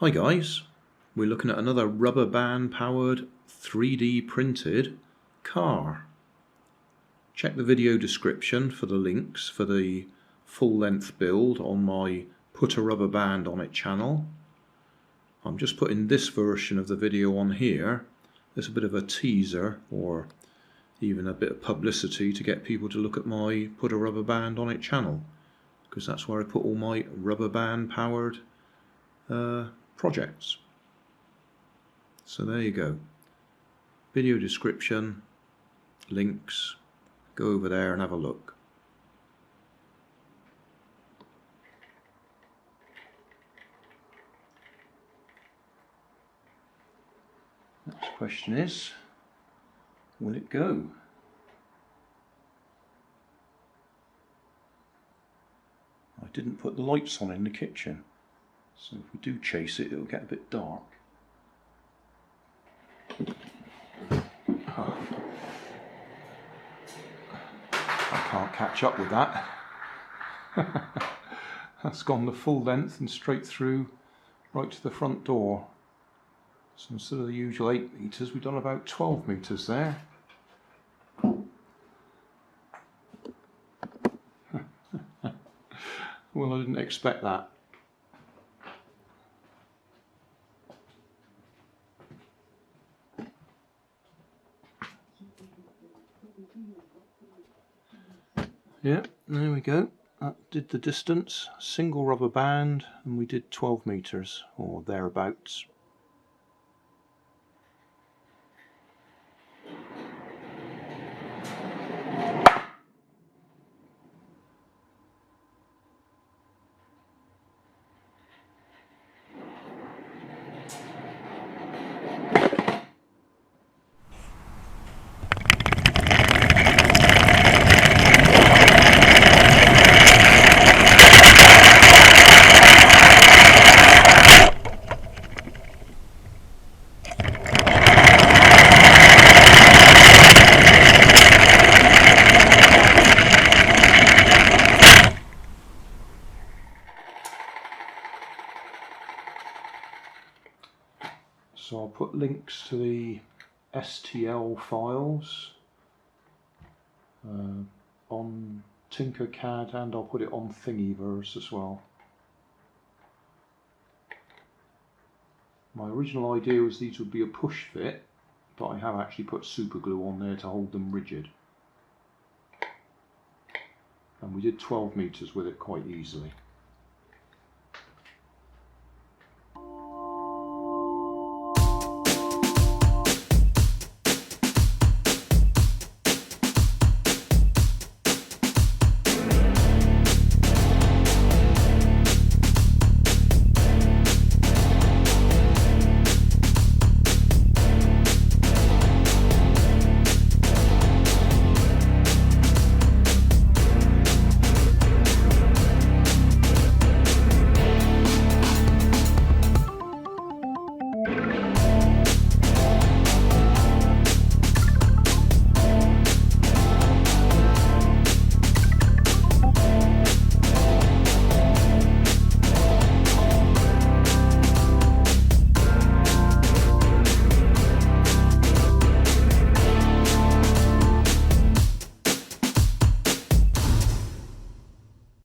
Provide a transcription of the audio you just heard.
Hi guys, we're looking at another rubber band powered 3D printed car. Check the video description for the links for the full length build on my Putarubberbandonit channel. I'm just putting this version of the video on here. There's a bit of a teaser or even a bit of publicity to get people to look at my Putarubberbandonit channel, because that's where I put all my rubber band powered projects. So there you go. Video description, links, go over there and have a look. Next question is, will it go? I didn't put the lights on in the kitchen, so if we do chase it, it'll get a bit dark. Oh. I can't catch up with that. That's gone the full length and straight through right to the front door. So instead of the usual 8 meters, we've done about 12 meters there. Well, I didn't expect that. Yeah, there we go. That did the distance, single rubber band, and we did 12 meters or thereabouts. So I'll put links to the STL files on Tinkercad, and I'll put it on Thingiverse as well. My original idea was these would be a push fit, but I have actually put super glue on there to hold them rigid. And we did 12 meters with it quite easily.